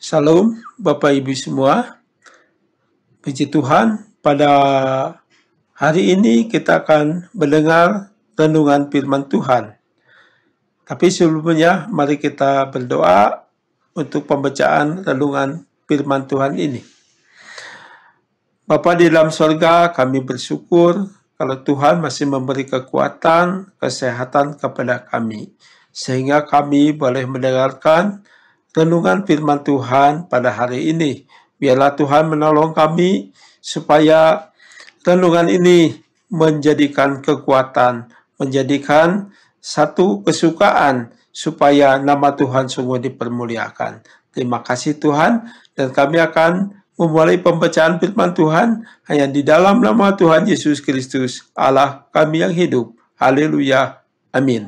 Salam Bapak Ibu semua, puji Tuhan, pada hari ini kita akan mendengar renungan firman Tuhan. Tapi sebelumnya mari kita berdoa untuk pembacaan renungan firman Tuhan ini. Bapa di dalam sorga, kami bersyukur kalau Tuhan masih memberi kekuatan, kesehatan kepada kami, sehingga kami boleh mendengarkan renungan firman Tuhan pada hari ini. Biarlah Tuhan menolong kami supaya renungan ini menjadikan kekuatan, menjadikan satu kesukaan supaya nama Tuhan sungguh dipermuliakan. Terima kasih Tuhan, dan kami akan memulai pembacaan firman Tuhan hanya di dalam nama Tuhan Yesus Kristus, Allah kami yang hidup. Haleluya. Amin.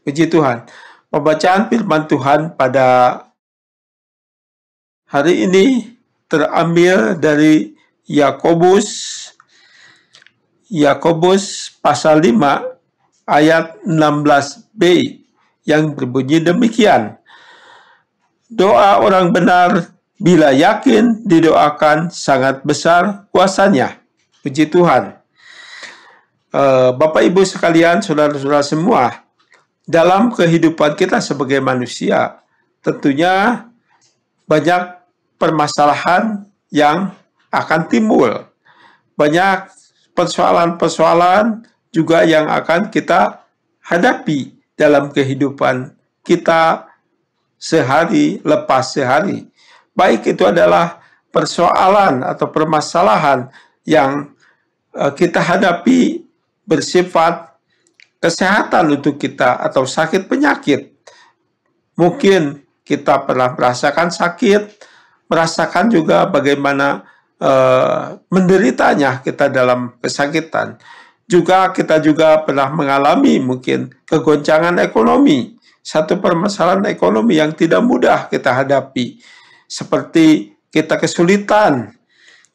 Puji Tuhan. Pembacaan firman Tuhan pada hari ini terambil dari Yakobus pasal 5 ayat 16b yang berbunyi demikian. Doa orang benar bila yakin didoakan sangat besar kuasanya. Puji Tuhan. Bapak Ibu sekalian, saudara-saudara semua, dalam kehidupan kita sebagai manusia, tentunya banyak permasalahan yang akan timbul. Banyak persoalan-persoalan juga yang akan kita hadapi dalam kehidupan kita sehari lepas sehari. Baik itu adalah persoalan atau permasalahan yang kita hadapi bersifat kesehatan untuk kita atau sakit penyakit. Mungkin kita pernah merasakan sakit, merasakan juga bagaimana menderitanya kita dalam kesakitan. Kita juga pernah mengalami mungkin kegoncangan ekonomi, satu permasalahan ekonomi yang tidak mudah kita hadapi. Seperti kita kesulitan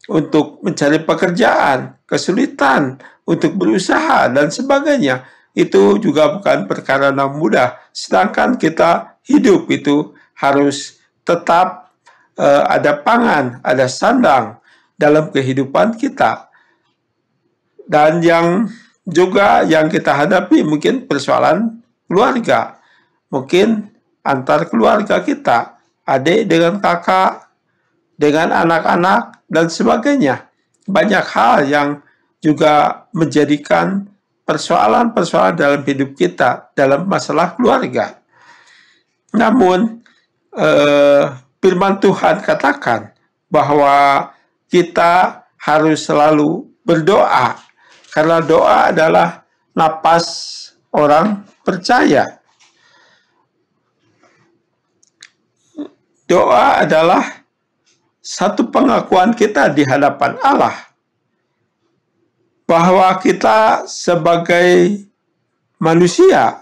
untuk mencari pekerjaan, kesulitan untuk berusaha, dan sebagainya. Itu juga bukan perkara yang mudah. Sedangkan kita hidup itu harus tetap ada pangan, ada sandang dalam kehidupan kita. Dan yang kita hadapi mungkin persoalan keluarga. Mungkin antar keluarga kita, adik dengan kakak, dengan anak-anak, dan sebagainya. Banyak hal yang juga menjadikan persoalan-persoalan dalam hidup kita, dalam masalah keluarga. Namun, firman Tuhan katakan bahwa kita harus selalu berdoa, karena doa adalah napas orang percaya. Doa adalah satu pengakuan kita di hadapan Allah bahwa kita sebagai manusia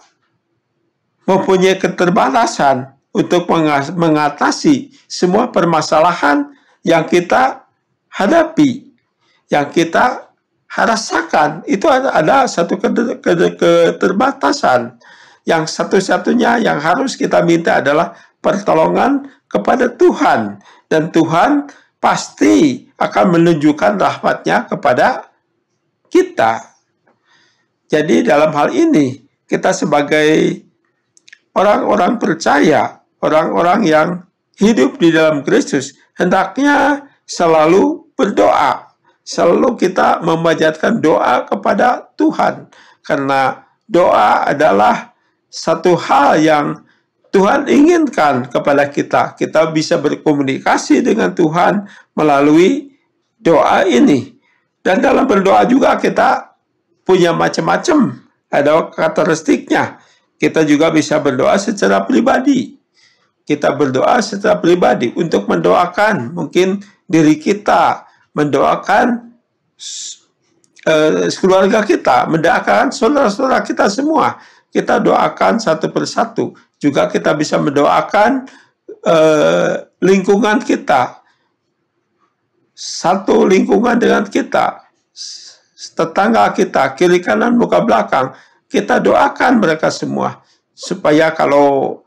mempunyai keterbatasan untuk mengatasi semua permasalahan yang kita hadapi, yang kita rasakan. Itu ada satu keterbatasan yang satu-satunya yang harus kita minta adalah pertolongan kepada Tuhan, dan Tuhan pasti akan menunjukkan rahmat-Nya kepada kita. Jadi dalam hal ini kita sebagai orang-orang percaya, orang-orang yang hidup di dalam Kristus, hendaknya selalu berdoa. Selalu kita memanjatkan doa kepada Tuhan, karena doa adalah satu hal yang Tuhan inginkan kepada kita. Kita bisa berkomunikasi dengan Tuhan melalui doa ini. Dan dalam berdoa juga kita punya macam-macam, ada karakteristiknya. Kita juga bisa berdoa secara pribadi. Kita berdoa secara pribadi untuk mendoakan mungkin diri kita, mendoakan keluarga kita, mendoakan saudara-saudara kita semua. Kita doakan satu persatu. Juga kita bisa mendoakan lingkungan kita, satu lingkungan dengan kita, tetangga kita, kiri kanan muka belakang. Kita doakan mereka semua supaya kalau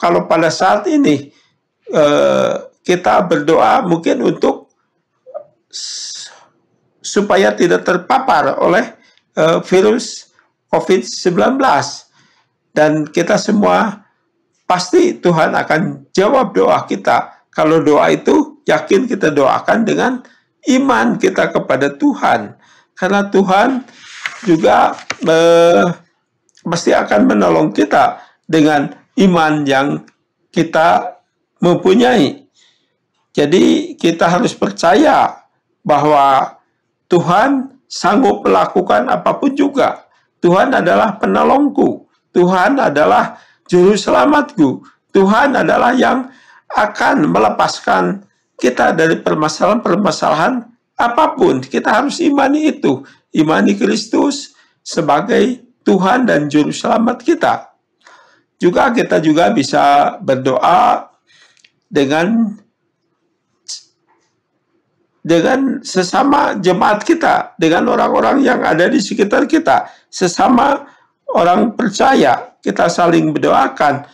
pada saat ini kita berdoa mungkin untuk supaya tidak terpapar oleh virus COVID-19. Dan kita semua pasti Tuhan akan jawab doa kita. Kalau doa itu yakin kita doakan dengan iman kita kepada Tuhan. Karena Tuhan juga pasti akan menolong kita dengan iman yang kita mempunyai. Jadi kita harus percaya bahwa Tuhan sanggup melakukan apapun juga. Tuhan adalah penolongku. Tuhan adalah juru selamatku. Tuhan adalah yang akan melepaskan kita dari permasalahan-permasalahan apapun. Kita harus imani itu. Imani Kristus sebagai Tuhan dan juru selamat kita. Juga kita juga bisa berdoa dengan sesama jemaat kita, dengan orang-orang yang ada di sekitar kita, sesama orang percaya, kita saling berdoakan,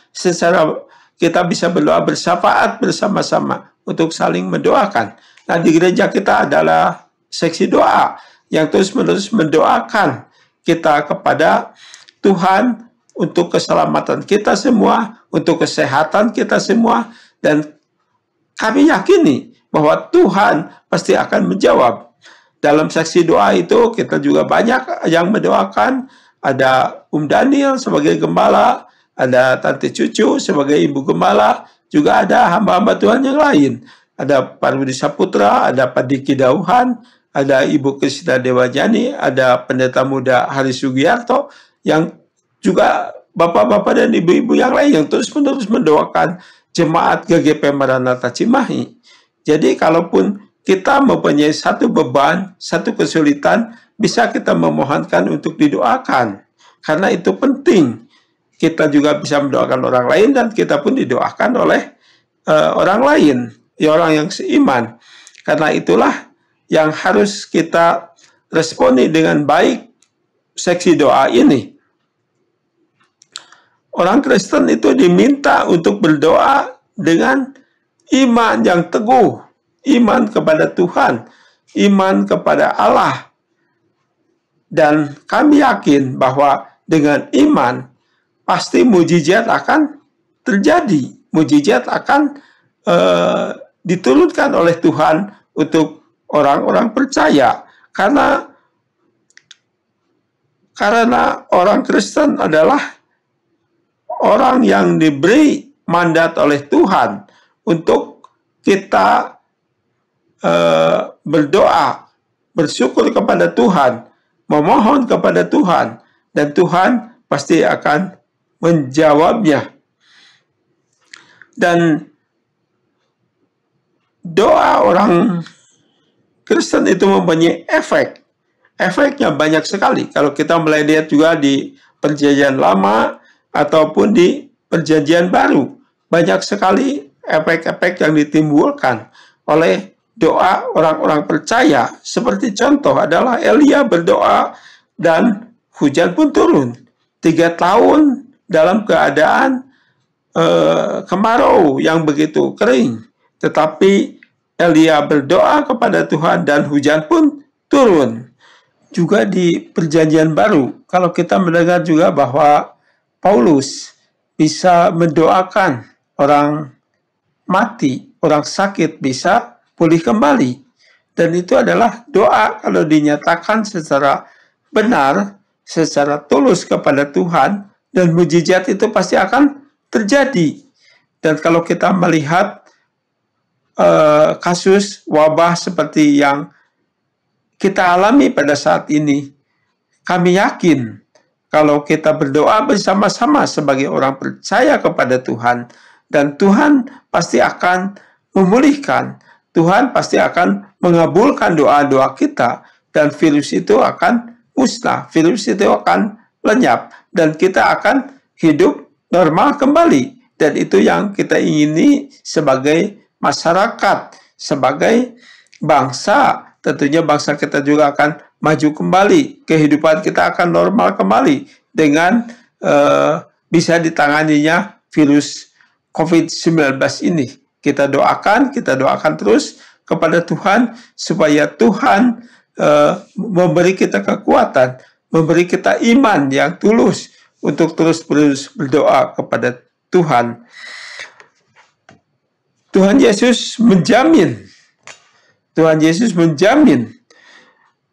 kita bisa berdoa bersyafaat bersama-sama untuk saling mendoakan. Nah, di gereja kita adalah seksi doa yang terus-menerus mendoakan kita kepada Tuhan untuk keselamatan kita semua, untuk kesehatan kita semua, dan kami yakini bahwa Tuhan pasti akan menjawab. Dalam seksi doa itu kita juga banyak yang mendoakan. Ada Daniel sebagai gembala, ada Tante Cucu sebagai ibu gembala, juga ada hamba-hamba Tuhan yang lain. Ada Pak Rudi Saputra, ada Pak Diki Dauhan, ada Ibu Kristina Dewajani, ada Pendeta Muda Hari Sugiarto, yang juga bapak-bapak dan ibu-ibu yang lain yang terus-menerus mendoakan jemaat GGP Maranatha Cimahi. Jadi kalaupun kita mempunyai satu beban, satu kesulitan, bisa kita memohonkan untuk didoakan. Karena itu penting. Kita juga bisa mendoakan orang lain dan kita pun didoakan oleh orang lain, ya orang yang seiman. Karena itulah yang harus kita responi dengan baik seksi doa ini. Orang Kristen itu diminta untuk berdoa dengan iman yang teguh, iman kepada Tuhan, iman kepada Allah. Dan kami yakin bahwa dengan iman, pasti mujizat akan terjadi. Mujizat akan diturunkan oleh Tuhan untuk orang-orang percaya. Karena orang Kristen adalah orang yang diberi mandat oleh Tuhan untuk kita berdoa, bersyukur kepada Tuhan, memohon kepada Tuhan, dan Tuhan pasti akan menjawabnya. Dan doa orang Kristen itu mempunyai efek. Efeknya banyak sekali. Kalau kita mulai lihat juga di Perjanjian Lama ataupun di Perjanjian Baru, banyak sekali efek-efek yang ditimbulkan oleh doa orang-orang percaya. Seperti contoh adalah Elia berdoa dan hujan pun turun. 3 tahun dalam keadaan kemarau yang begitu kering. Tetapi Elia berdoa kepada Tuhan dan hujan pun turun. Juga di Perjanjian Baru, kalau kita mendengar juga bahwa Paulus bisa mendoakan orang mati, orang sakit bisa pulih kembali. Dan itu adalah doa kalau dinyatakan secara benar, secara tulus kepada Tuhan, dan mujizat itu pasti akan terjadi. Dan kalau kita melihat kasus wabah seperti yang kita alami pada saat ini, kami yakin kalau kita berdoa bersama-sama sebagai orang percaya kepada Tuhan, dan Tuhan pasti akan memulihkan, Tuhan pasti akan mengabulkan doa-doa kita, dan virus itu akan musnah, virus itu akan lenyap, dan kita akan hidup normal kembali. Dan itu yang kita ingini sebagai masyarakat, sebagai bangsa. Tentunya bangsa kita juga akan maju kembali, kehidupan kita akan normal kembali dengan bisa ditanganinya virus COVID-19 ini. Kita doakan terus kepada Tuhan supaya Tuhan memberi kita kekuatan, memberi kita iman yang tulus untuk terus berdoa kepada Tuhan. Tuhan Yesus menjamin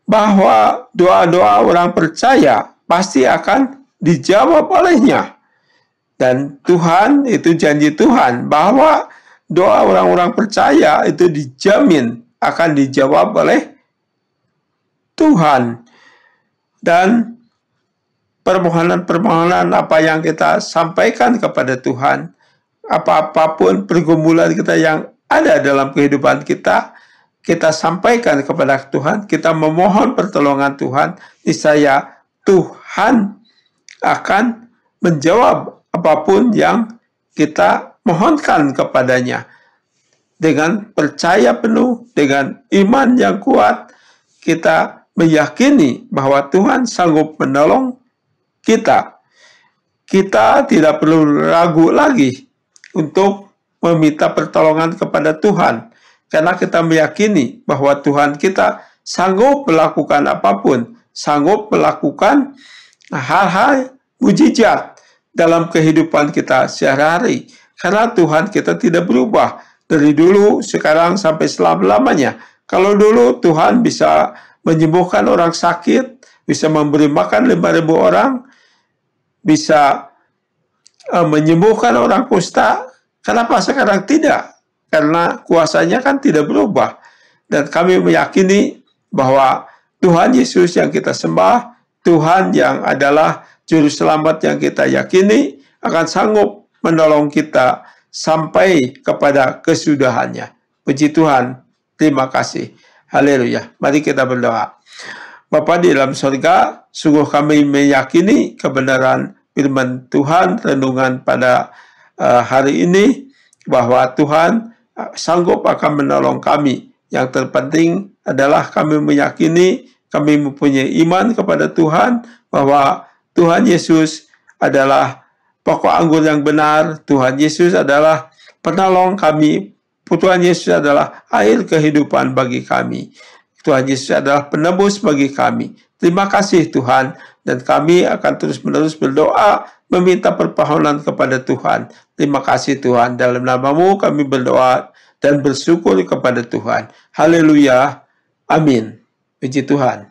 bahwa doa-doa orang percaya pasti akan dijawab olehnya. Dan Tuhan, itu janji Tuhan, bahwa doa orang-orang percaya itu dijamin akan dijawab oleh Tuhan. Dan permohonan-permohonan apa yang kita sampaikan kepada Tuhan, apapun pergumulan kita yang ada dalam kehidupan kita, kita sampaikan kepada Tuhan, kita memohon pertolongan Tuhan, niscaya Tuhan akan menjawab apapun yang kita mohonkan kepadanya. Dengan percaya penuh, dengan iman yang kuat, kita meyakini bahwa Tuhan sanggup menolong kita. Kita tidak perlu ragu lagi untuk meminta pertolongan kepada Tuhan, karena kita meyakini bahwa Tuhan kita sanggup melakukan apapun, sanggup melakukan hal-hal mujizat dalam kehidupan kita sehari-hari, karena Tuhan kita tidak berubah dari dulu, sekarang, sampai selama-lamanya. Kalau dulu Tuhan bisa menyembuhkan orang sakit, bisa memberi makan 5.000 orang, bisa menyembuhkan orang kusta, kenapa sekarang tidak? Karena kuasanya kan tidak berubah. Dan kami meyakini bahwa Tuhan Yesus yang kita sembah, Tuhan yang adalah Juru Selamat yang kita yakini, akan sanggup menolong kita sampai kepada kesudahannya. Puji Tuhan, terima kasih. Haleluya. Mari kita berdoa. Bapa di dalam surga, sungguh kami meyakini kebenaran firman Tuhan, renungan pada hari ini, bahwa Tuhan sanggup akan menolong kami. Yang terpenting adalah kami meyakini, kami mempunyai iman kepada Tuhan, bahwa Tuhan Yesus adalah pokok anggur yang benar, Tuhan Yesus adalah penolong kami, Tuhan Yesus adalah air kehidupan bagi kami, Tuhan Yesus adalah penebus bagi kami. Terima kasih Tuhan, dan kami akan terus-menerus berdoa, meminta permohonan kepada Tuhan. Terima kasih Tuhan, dalam nama-Mu kami berdoa dan bersyukur kepada Tuhan. Haleluya, amin. Puji Tuhan.